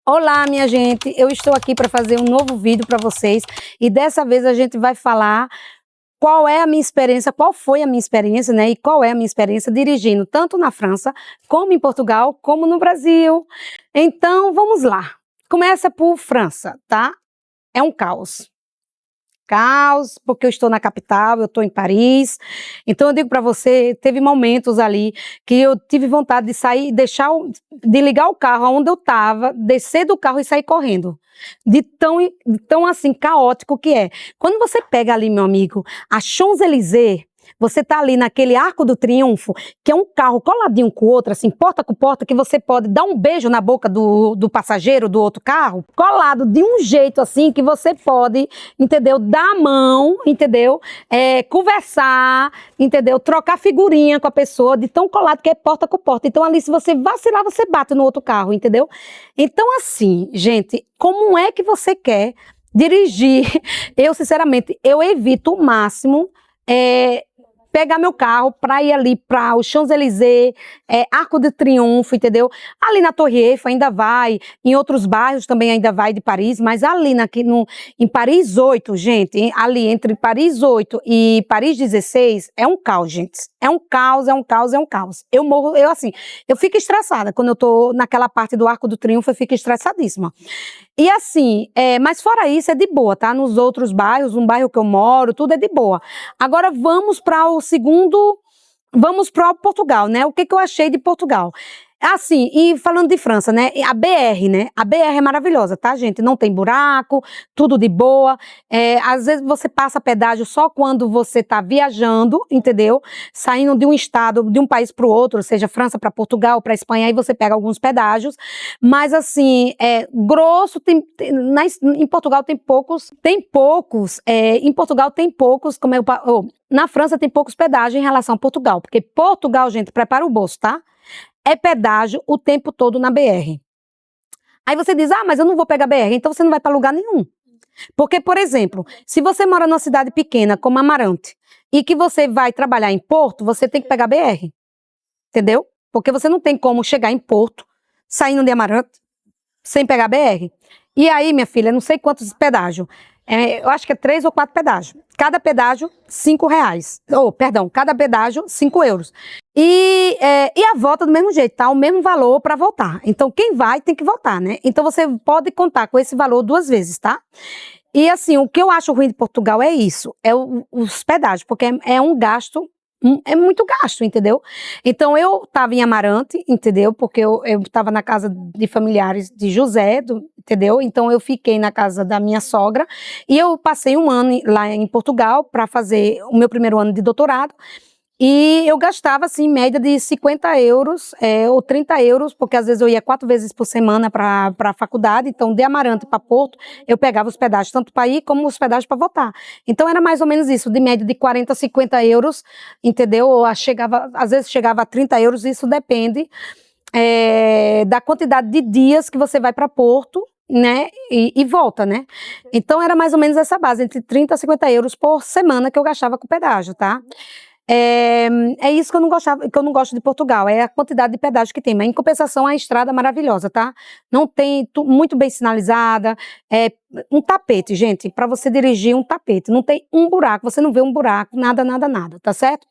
Olá, minha gente, eu estou aqui para fazer um novo vídeo para vocês e dessa vez a gente vai falar qual é a minha experiência, qual foi a minha experiência, né? E qual é a minha experiência dirigindo tanto na França, como em Portugal, como no Brasil. Então, vamos lá. Começa por França, tá? É um caos. Caos, porque eu estou na capital, eu estou em Paris. Então eu digo para você, teve momentos ali que eu tive vontade de sair, de ligar o carro onde eu estava, descer do carro e sair correndo. De tão assim caótico que é. Quando você pega ali, meu amigo, a Champs-Élysées, você tá ali naquele Arco do Triunfo, que é um carro coladinho com o outro, assim, porta com porta, que você pode dar um beijo na boca do passageiro do outro carro, colado de um jeito assim, que você pode, entendeu, dar a mão, entendeu, conversar, entendeu, trocar figurinha com a pessoa, de tão colado que é porta com porta. Então ali, se você vacilar, você bate no outro carro, entendeu? Então assim, gente, como é que você quer dirigir? Eu, sinceramente, eu evito o máximo, pegar meu carro para ir ali para o Champs-Élysées, Arco de Triunfo, entendeu? Ali na Torre Eiffel ainda vai, em outros bairros também ainda vai de Paris, mas ali em Paris 8, gente, ali entre Paris 8 e Paris 16, é um caos, gente. É um caos, é um caos, é um caos. Eu fico estressada quando eu tô naquela parte do Arco do Triunfo, eu fico estressadíssima. E assim, mas fora isso é de boa, tá? Nos outros bairros, no bairro que eu moro, tudo é de boa. Agora vamos para Portugal, né? O que eu achei de Portugal? Assim, e falando de França, né? A BR, né? A BR é maravilhosa, tá, gente? Não tem buraco, tudo de boa. Às vezes você passa pedágio só quando você tá viajando, entendeu? Saindo de um estado, de um país para o outro, seja França para Portugal, para Espanha, aí você pega alguns pedágios. Mas assim, grosso, em Portugal tem poucos, em Portugal tem poucos, na França tem poucos pedágios em relação a Portugal, porque Portugal, gente, prepara o bolso, tá? É pedágio o tempo todo na BR. Aí você diz, mas eu não vou pegar BR, então você não vai para lugar nenhum. Porque, por exemplo, se você mora numa cidade pequena, como Amarante, e que você vai trabalhar em Porto, você tem que pegar BR. Entendeu? Porque você não tem como chegar em Porto, saindo de Amarante, sem pegar BR. E aí, minha filha, não sei quantos pedágios. Eu acho que é 3 ou 4 pedágios. Cada pedágio, R$5. Cada pedágio, €5. E a volta do mesmo jeito, tá? O mesmo valor para voltar. Então, quem vai tem que voltar, né? Então, você pode contar com esse valor 2 vezes, tá? E assim, o que eu acho ruim de Portugal é isso, os pedágios, porque é um gasto, é muito gasto, entendeu? Então, eu estava em Amarante, entendeu? Porque eu estava na casa de familiares de José, entendeu? Então, eu fiquei na casa da minha sogra e eu passei um ano lá em Portugal para fazer o meu primeiro ano de doutorado. E eu gastava, assim, em média de €50, ou €30, porque às vezes eu ia 4 vezes por semana para a faculdade. Então, de Amarante para Porto, eu pegava os pedágios tanto para ir como os pedágios para voltar. Então, era mais ou menos isso, de média de 40 a €50, entendeu? Ou às vezes chegava a €30, isso depende da quantidade de dias que você vai para Porto, né, e volta, né? Então, era mais ou menos essa base, entre 30 a €50 por semana que eu gastava com pedágio, tá? É isso que eu não gosto de Portugal, é a quantidade de pedágio que tem, mas em compensação a estrada é maravilhosa, tá? Não tem, muito bem sinalizada, um tapete, gente, para você dirigir um tapete, não tem um buraco, você não vê um buraco, nada, nada, nada, tá certo?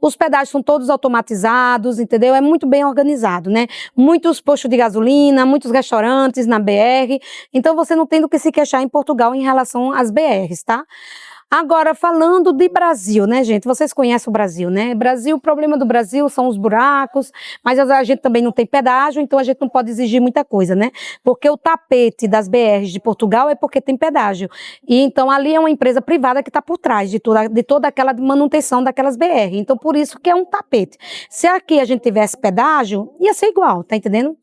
Os pedágios são todos automatizados, entendeu? É muito bem organizado, né? Muitos postos de gasolina, muitos restaurantes na BR, então você não tem do que se queixar em Portugal em relação às BRs, tá? Agora, falando de Brasil, né, gente? Vocês conhecem o Brasil, né? O problema do Brasil são os buracos, mas a gente também não tem pedágio, então a gente não pode exigir muita coisa, né? Porque o tapete das BRs de Portugal é porque tem pedágio. E então ali é uma empresa privada que está por trás de toda aquela manutenção daquelas BR. Então, por isso que é um tapete. Se aqui a gente tivesse pedágio, ia ser igual, tá entendendo?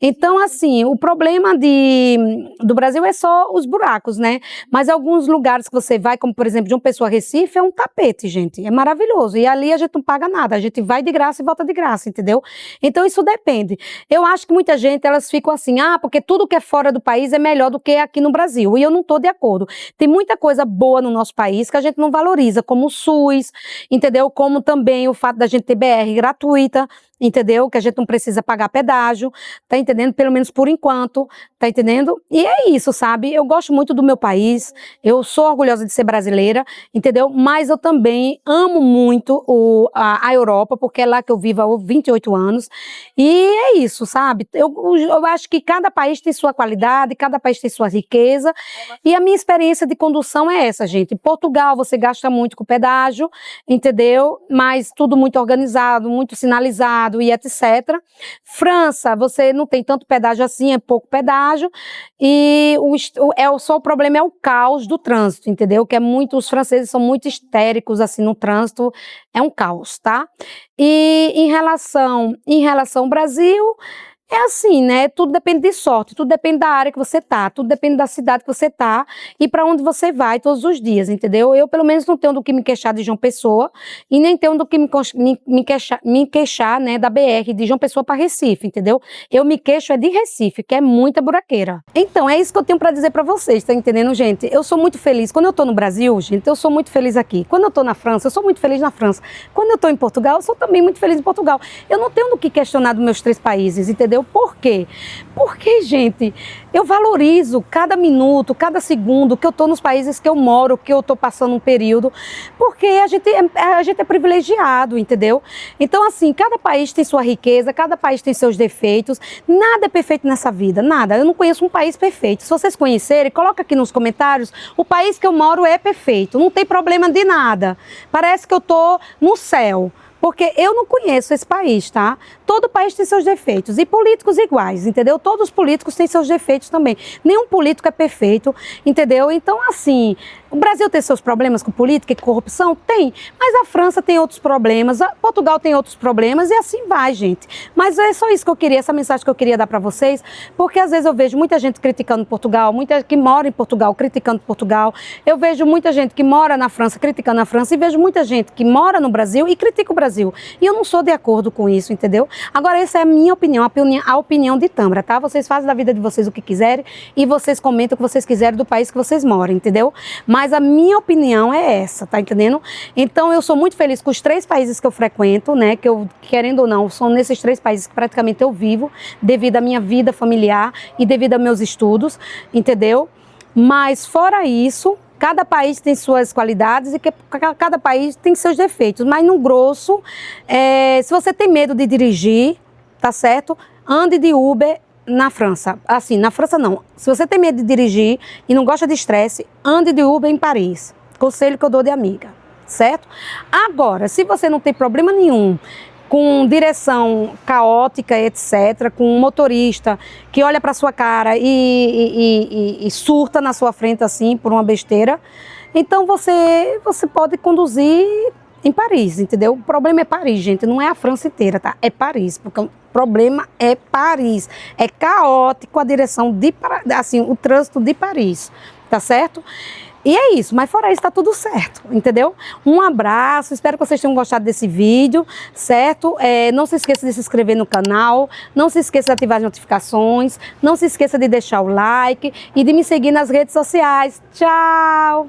Então, assim, o problema do Brasil é só os buracos, né? Mas alguns lugares que você vai, como por exemplo, de uma pessoa Recife é um tapete, gente, é maravilhoso, e ali a gente não paga nada, a gente vai de graça e volta de graça, entendeu? Então isso depende. Eu acho que muita gente, elas ficam assim, porque tudo que é fora do país é melhor do que aqui no Brasil, e eu não estou de acordo. Tem muita coisa boa no nosso país que a gente não valoriza, como o SUS, entendeu? Como também o fato da gente ter BR gratuita, entendeu? Que a gente não precisa pagar pedágio, tá entendendo? Pelo menos por enquanto, tá entendendo? E é isso, sabe? Eu gosto muito do meu país, eu sou orgulhosa de ser brasileira, entendeu? Mas eu também amo muito a Europa, porque é lá que eu vivo há 28 anos, e é isso, sabe? Eu acho que cada país tem sua qualidade, cada país tem sua riqueza, e a minha experiência de condução é essa, gente. Em Portugal você gasta muito com pedágio, entendeu? Mas tudo muito organizado, muito sinalizado, e etc. França, você não tem tanto pedágio assim, é pouco pedágio, e só o problema é o caos do trânsito, entendeu? Que os franceses são muito histéricos assim no trânsito, é um caos, tá? E em relação ao Brasil, é assim, né? Tudo depende de sorte, tudo depende da área que você tá, tudo depende da cidade que você tá e para onde você vai todos os dias, entendeu? Eu, pelo menos, não tenho do que me queixar de João Pessoa e nem tenho do que me queixar, né, da BR de João Pessoa para Recife, entendeu? Eu me queixo de Recife, que é muita buraqueira. Então, é isso que eu tenho para dizer para vocês, tá entendendo, gente? Eu sou muito feliz. Quando eu tô no Brasil, gente, eu sou muito feliz aqui. Quando eu tô na França, eu sou muito feliz na França. Quando eu tô em Portugal, eu sou também muito feliz em Portugal. Eu não tenho do que questionar dos meus 3 países, entendeu? Por quê? Porque, gente, eu valorizo cada minuto, cada segundo que eu estou nos países que eu moro, que eu estou passando um período, porque a gente é privilegiado, entendeu? Então, assim, cada país tem sua riqueza, cada país tem seus defeitos, nada é perfeito nessa vida, nada. Eu não conheço um país perfeito. Se vocês conhecerem, coloca aqui nos comentários, o país que eu moro é perfeito, não tem problema de nada. Parece que eu estou no céu. Porque eu não conheço esse país, tá? Todo país tem seus defeitos. E políticos iguais, entendeu? Todos os políticos têm seus defeitos também. Nenhum político é perfeito, entendeu? Então, assim, o Brasil tem seus problemas com política e corrupção? Tem. Mas a França tem outros problemas, Portugal tem outros problemas e assim vai, gente. Mas é só isso que eu queria, essa mensagem que eu queria dar pra vocês, porque às vezes eu vejo muita gente criticando Portugal, muita gente que mora em Portugal criticando Portugal. Eu vejo muita gente que mora na França criticando a França e vejo muita gente que mora no Brasil e critica o Brasil. E eu não sou de acordo com isso, entendeu? Agora, essa é a minha opinião, a opinião de Tâmara, tá? Vocês fazem da vida de vocês o que quiserem e vocês comentam o que vocês quiserem do país que vocês moram, entendeu? Mas a minha opinião é essa, tá entendendo? Então, eu sou muito feliz com os 3 países que eu frequento, né? Que eu, querendo ou não, são nesses 3 países que praticamente eu vivo, devido à minha vida familiar e devido aos meus estudos, entendeu? Mas, fora isso, cada país tem suas qualidades e cada país tem seus defeitos, mas no grosso, se você tem medo de dirigir, tá certo? Ande de Uber na França. Assim, na França não. Se você tem medo de dirigir e não gosta de estresse, ande de Uber em Paris. Conselho que eu dou de amiga, certo? Agora, se você não tem problema nenhum com direção caótica, etc., com um motorista que olha para sua cara e surta na sua frente assim por uma besteira, então você pode conduzir em Paris, entendeu? O problema é Paris, gente, não é a França inteira, tá? É Paris, porque o problema é Paris, é caótico a direção assim, o trânsito de Paris, tá certo? E é isso, mas fora isso tá tudo certo, entendeu? Um abraço, espero que vocês tenham gostado desse vídeo, certo? Não se esqueça de se inscrever no canal, não se esqueça de ativar as notificações, não se esqueça de deixar o like e de me seguir nas redes sociais. Tchau!